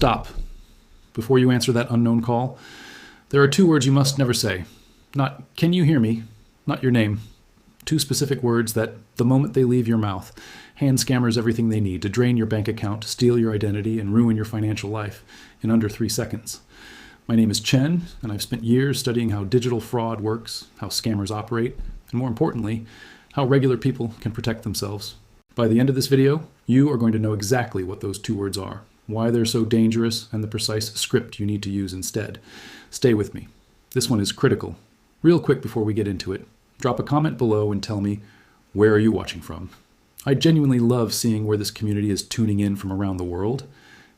Stop. Before you answer that unknown call, there are 2 words you must never say. Not, "Can you hear me?" Not your name. 2 specific words that, the moment they leave your mouth, hand scammers everything they need to drain your bank account, steal your identity, and ruin your financial life in under 3 seconds. My name is Chen, and I've spent years studying how digital fraud works, how scammers operate, and more importantly, how regular people can protect themselves. By the end of this video, you are going to know exactly what those 2 words are, why they're so dangerous, and the precise script you need to use instead. Stay with me. This one is critical. Real quick before we get into it, drop a comment below and tell me, where are you watching from? I genuinely love seeing where this community is tuning in from around the world.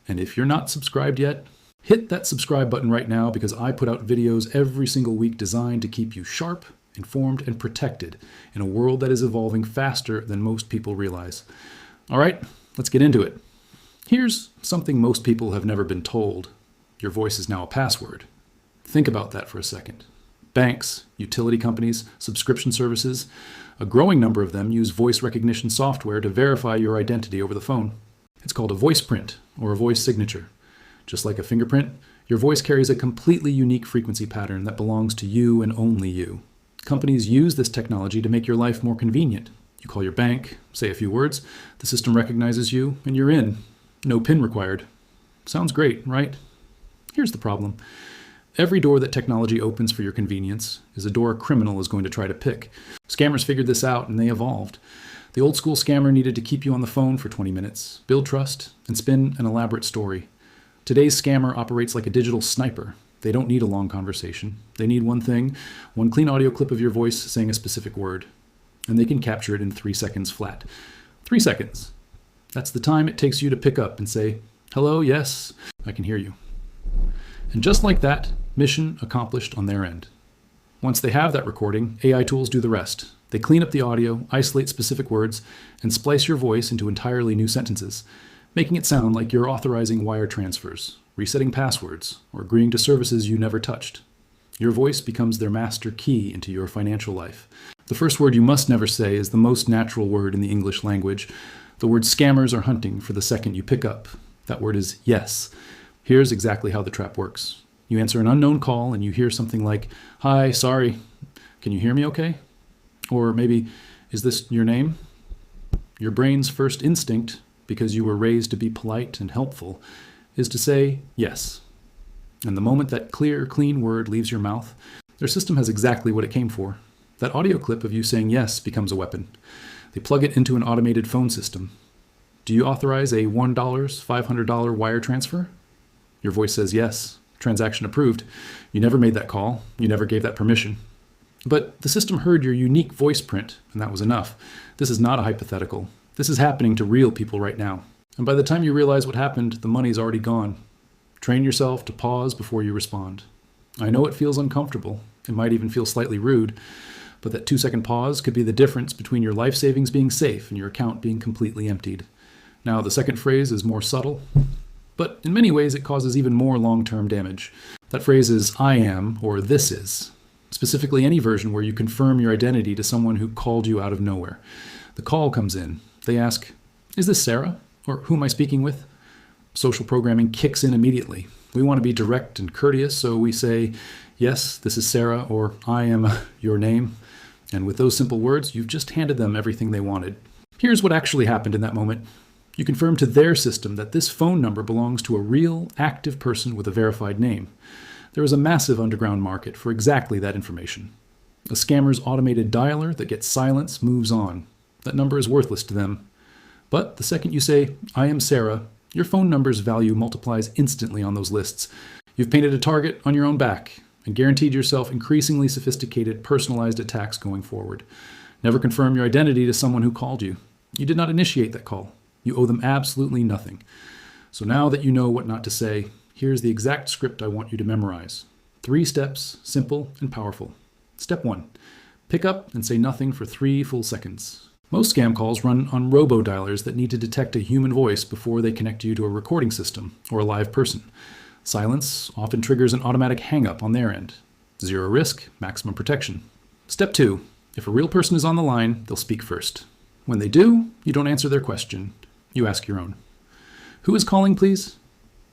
And if you're not subscribed yet, hit that subscribe button right now, because I put out videos every single week designed to keep you sharp, informed, and protected in a world that is evolving faster than most people realize. All right, let's get into it. Here's something most people have never been told. Your voice is now a password. Think about that for a second. Banks, utility companies, subscription services, a growing number of them use voice recognition software to verify your identity over the phone. It's called a voice print or a voice signature. Just like a fingerprint, your voice carries a completely unique frequency pattern that belongs to you and only you. Companies use this technology to make your life more convenient. You call your bank, say a few words, the system recognizes you, and you're in. No PIN required. Sounds great, right? Here's the problem. Every door that technology opens for your convenience is a door a criminal is going to try to pick. Scammers figured this out and they evolved. The old school scammer needed to keep you on the phone for 20 minutes, build trust, and spin an elaborate story. Today's scammer operates like a digital sniper. They don't need a long conversation. They need one thing, one clean audio clip of your voice saying a specific word. And they can capture it in 3 seconds flat. 3 seconds. That's the time it takes you to pick up and say, "Hello, yes, I can hear you." And just like that, mission accomplished on their end. Once they have that recording, AI tools do the rest. They clean up the audio, isolate specific words, and splice your voice into entirely new sentences, making it sound like you're authorizing wire transfers, resetting passwords, or agreeing to services you never touched. Your voice becomes their master key into your financial life. The first word you must never say is the most natural word in the English language. The word scammers are hunting for the second you pick up. That word is yes. Here's exactly how the trap works. You answer an unknown call and you hear something like, "Hi, sorry, can you hear me okay?" Or maybe, "Is this your name?" Your brain's first instinct, because you were raised to be polite and helpful, is to say yes. And the moment that clear, clean word leaves your mouth, their system has exactly what it came for. That audio clip of you saying yes becomes a weapon. They plug it into an automated phone system. Do you authorize a $1, $500 wire transfer? Your voice says yes. Transaction approved. You never made that call. You never gave that permission. But the system heard your unique voice print, and that was enough. This is not a hypothetical. This is happening to real people right now. And by the time you realize what happened, the money's already gone. Train yourself to pause before you respond. I know it feels uncomfortable. It might even feel slightly rude. But that 2-second pause could be the difference between your life savings being safe and your account being completely emptied. Now, the second phrase is more subtle, but in many ways it causes even more long-term damage. That phrase is "I am" or "this is." Specifically any version where you confirm your identity to someone who called you out of nowhere. The call comes in. They ask, "Is this Sarah?" Or "Who am I speaking with?" Social programming kicks in immediately. We want to be direct and courteous, so we say, "Yes, this is Sarah," or "I am your name." And with those simple words, you've just handed them everything they wanted. Here's what actually happened in that moment. You confirm to their system that this phone number belongs to a real, active person with a verified name. There is a massive underground market for exactly that information. A scammer's automated dialer that gets silence moves on. That number is worthless to them. But the second you say, "I am Sarah," your phone number's value multiplies instantly on those lists. You've painted a target on your own back and guaranteed yourself increasingly sophisticated, personalized attacks going forward. Never confirm your identity to someone who called you. You did not initiate that call. You owe them absolutely nothing. So now that you know what not to say, here's the exact script I want you to memorize. 3 steps, simple and powerful. Step 1, pick up and say nothing for 3 full seconds. Most scam calls run on robo-dialers that need to detect a human voice before they connect you to a recording system or a live person. Silence often triggers an automatic hang-up on their end. 0 risk, maximum protection. Step 2, if a real person is on the line, they'll speak first. When they do, you don't answer their question. You ask your own. "Who is calling, please?"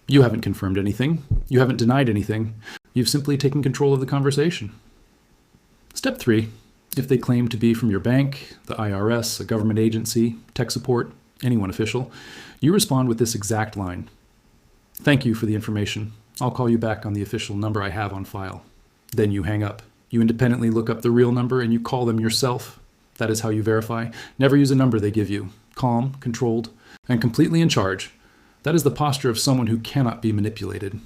You haven't confirmed anything. You haven't denied anything. You've simply taken control of the conversation. Step 3. If they claim to be from your bank, the IRS, a government agency, tech support, anyone official, you respond with this exact line. Thank you for the information. I'll call you back on the official number I have on file. Then you hang up. You independently look up the real number and you call them yourself. That is how you verify. Never use a number they give you. Calm, controlled, and completely in charge. That is the posture of someone who cannot be manipulated.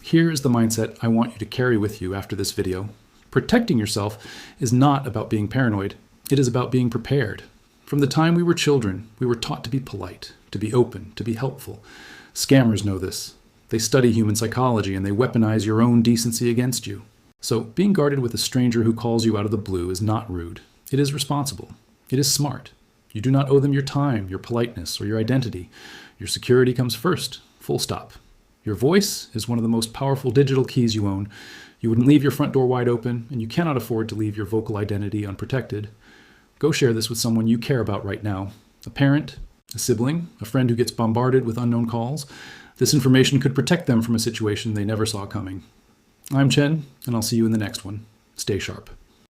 Here is the mindset I want you to carry with you after this video. Protecting yourself is not about being paranoid. It is about being prepared. From the time we were children, we were taught to be polite, to be open, to be helpful. Scammers know this. They study human psychology and they weaponize your own decency against you. So being guarded with a stranger who calls you out of the blue is not rude. It is responsible. It is smart. You do not owe them your time, your politeness, or your identity. Your security comes first, full stop. Your voice is one of the most powerful digital keys you own. You wouldn't leave your front door wide open, and you cannot afford to leave your vocal identity unprotected. Go share this with someone you care about right now. A parent, a sibling, a friend who gets bombarded with unknown calls. This information could protect them from a situation they never saw coming. I'm Chen, and I'll see you in the next one. Stay sharp.